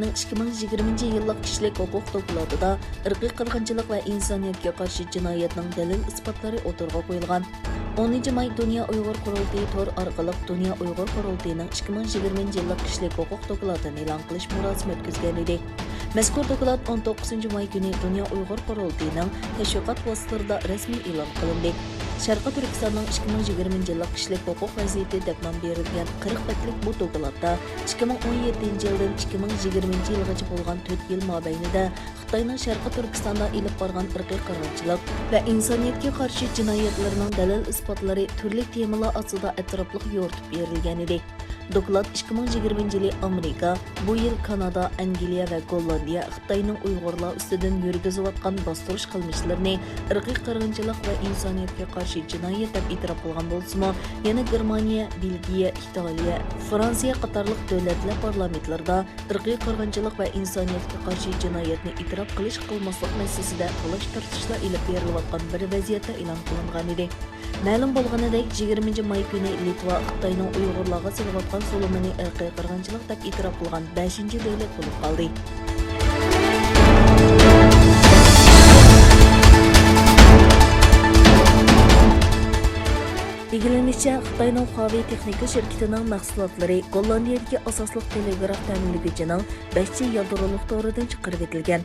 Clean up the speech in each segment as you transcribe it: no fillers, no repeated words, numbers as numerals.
Türkistanның 2020 yıllık kişilik hukuk doklatida irqiy qirg'inchilik va insoniyatga qarshi jinoyatning dalil isbotlari o'tirg'a qo'yilgan. 10 may Dünya Uyghur Qurultayı tor orqali Dünya Uyghur Qurultayıning 2020 yıllık kişilik hukuk doklatini e'lon qilish murosimi o'tkazgan edi. Mazkur doklat 19 may kuni Dünya Uyghur Qurultayıning tashviqot vositalarida rasmiy e'lon qilindi. Şərqi Türkistanның 2020 yıllık kişilik hukuk vəziyyəti deb nom berilgan 40 betlik bu doklatda 2017 yıldan 2020 yılgacha bo'lgan 4 yil mobaynida Xitoyning Şərqi Türkistanda ilib borgan irqiy qirg'inchilik va insoniyatga qarshi jinoyatlarning dalil isbotlari turli temalar ostida atrofliq yoritib berilgan edi. Doklat 2020 yılı Amerika, bu yıl Kanada, Angliya ve Gollandiya Xitayning Uyg'urlar ustidan yurgizayotgan bostirish qilmishlarini irqiy qirg'inchilik va insoniyatga qarshi jinoyat deb e'tirof qilgan bo'lsa-mu, yana Germaniya, Belgiya, Italiya, Fransiya qatorliq davlatlar parlamentlarida irqiy qirg'inchilik va insoniyatga qarshi jinoyatni e'tirof qilmaslik masalasida talash tartishlar ilib berilayotgan bir vaziyatda e'lon qilingan edi. Ma'lum bo'lganidek 20 may kuni Litva Xitoyning Uyg'urlarga silayotgan zulmini irqiy qirg'inchilik deb e'tirof qilgan 5-davlat bo'lib qoldi. Bilgilenishicha, Xitoyning xۇاۋېي texnika şirketining mahsulotlari Gollandiyadagi asosli telegraf ta'minlovchining 5 yadroliq toridan chiqarivetilgan.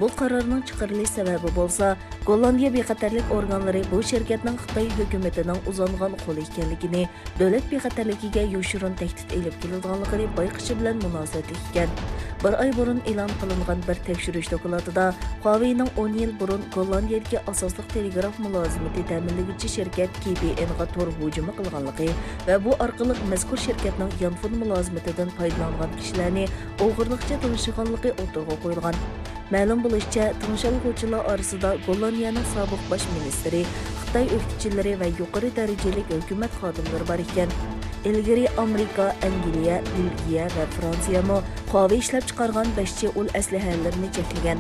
Bu qarorning chiqarilish sababi bo'lsa, Gollandiya bىخەتەرلىك organlari bu shirkatning Xitoy hukumatining uzangan qo'li ekanligini, davlat bىخەتەرligiga yoshirin tahdid elib keladiganligini bayqishi bilan munosabat etgan. Bir oy burun e'lon qilingan bir tekshirish dokladida xۇاۋېيning 10 yil burun Gollandiyadagi asosli telegraf mulozimati ta'minlovchi shirkat KBNga tor hujumi qilganligi va bu orqali mazkur shirkatning yanfon mulozimatidan foydalangan kishilarni o'g'irlikcha tanishganligi o'tirg'a qo'yilgan. Ma'lum bo'lishicha, tanishiluvchilar orasida Gollandiyənin sobiq bosh ministri, Xitoy o'qituvchilari va yuqori darajali hukumat xodimlari bor ekan. Ilgari Amerika, Angliya, Belgiya va Fransiya mo xۇاۋېي ishlab chiqargan 5 ul aslahalarini cheklagan.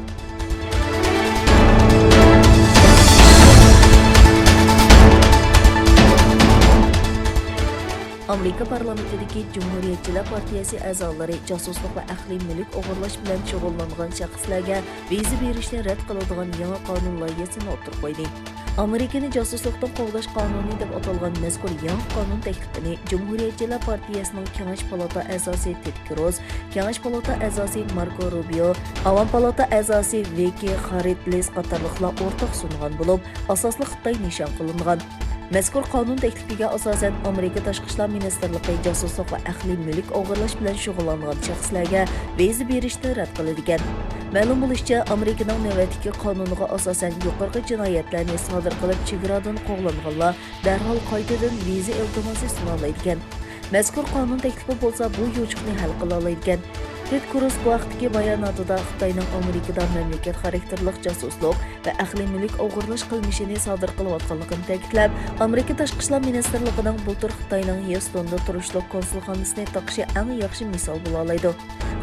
Amerika parlamentidagi Cumhuriyetçiler Partiyasi a'zolari josuslik va ahli mulk o'g'irlash bilan shug'ullangan shaxslarga viza berishni rad qiladigan yangi qonun loyihasini o'tirib qo'ydi. Amerikani josuslikdan qo'g'dash qonuni deb atalgan mazkur yangi qonun taklifini Cumhuriyetçiler Partiyasining Kengash palata a'zosi Ted Cruz, Kengash palata a'zosi Marco Rubio, Avam palata a'zosi Vicky Haritlis qatorliqlar o'rtaq sungan bo'lib, asosli Xitoy nishon qilingan. Mazkur qonun taklifiga asosan Amerika Tashqi ishlar ministrligi josuslik va ahli mulk o'g'irlash bilan shug'ullangan shaxslarga viza berishni rad qiladigan. Ma'lum bo'lishicha, Amerikaning navbatdagi qonuniga asosan yuqorqi jinoyatlarni sodir qilib chegaradan qo'g'langanlar darhol qaytadan viza iltimosi suna oladigan. Mazkur qonun taklifi bo'lsa bu yutuqni hal qila oladigan. Ted Cruz bu vaqtdagi bayonotida Xitoyning Amerikada mamlakat xarakterlik josuslik va ahli mulk o'g'irlash qilmishini sodir qilayotganligini ta'kidlab, Amerika Tashqi ishlar ministrligining bultur Xitoyning Houstonda turishlik konsulxonasini taqishi eng yaxshi misol bo'la oladi.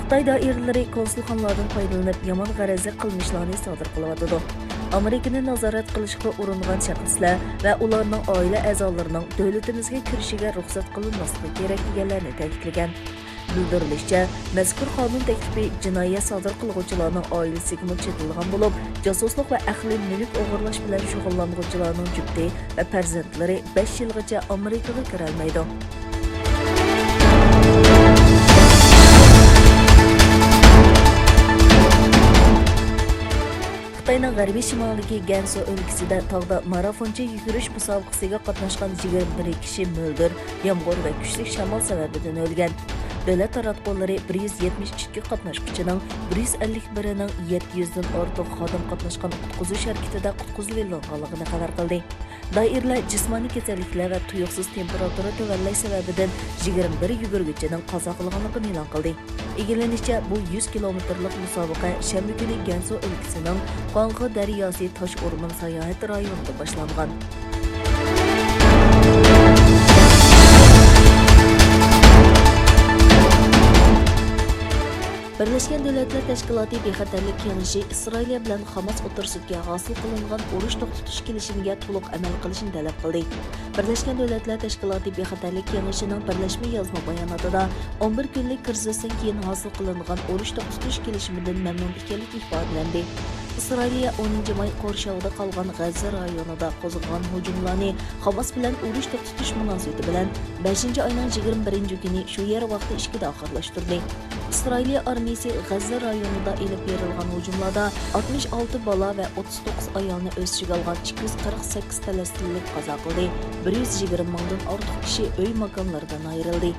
Xitoy doiralari konsulxonalardan foydalanib yomon g'arazli qilmishlarni sodir qilyotdi. Amerikani nazorat qilishga uringan shaxslar va ularning oila a'zolarining davlatimizga kirishiga ruxsat qilinmasligi kerak deganlarni ta'kidlagan. Bildirilishicha, mazkur qonun taklifi jinoyat sodir qiluvchilarning oilasiga chetilgan bo'lib, josuslik va ahli mulk o'g'irlash bilan shug'ullanuvchilarning jufti va farzandlari 5 yilgacha Amerikaga kira olmaydi. Xitoyning g'arbiy shimolidagi Gansu o'lkasida tog'da marafoncha yugurish musobaqasiga qatnashgan 21 kishi mo'ldir, yomg'ir va kuchli shamol sababidan o'lgan. Davlat taratqullari 172 qatnashchining 151ning 700 dan ortiq xodim qatnashgan qutqizuv harakatida qutqizilganligini xabar qildi. Doirlar jismoniy kasalliklar va tuyuqsiz temperatura tuvanlash sababidan 21 yuguruvchining qazo qilganligini e'lon qildi. Egilanishicha, bu 100 kilometrlik musobaqa shanba kuni Gansu o'lkasining Qonqi daryosi Tosh o'rmon sayohat rayonida boshlangan. Birleşken Devletler Teşkilatı bىخەتەرلىك كېڭىشى İsrailiya bilan Hamas o'rtasidagi hosil qilingan urush to'xtatish kelishimiga to'liq amal qilishni talab qildi. Birleşken Devletler Teşkilatı bىخەتەرلىك كېڭىشىنىڭ birlashma yozma bayonotida 11 kunlik krizisdan keyin hosil qilingan urush to'xtatish kelishimidan mamnun ekanligi ifodalandi. İsrailyya 10 may qo'rshovida qolgan G'azza rayonida qo'zg'algan hujumlarni Hamas bilan urush to'xtatish munosabati bilan 5-oyning 21 kuni shu yer vaqti 2da oxirlashtirdi. İsrailiya armiyasi G'azza rayonida elib berilgan hujumlarda 66 bola va 39 ayolni o'z ichiga olgan 248 falastinlik qazo qildi. 120 mingdan ortiq kishi uy makonlaridan ayrildi.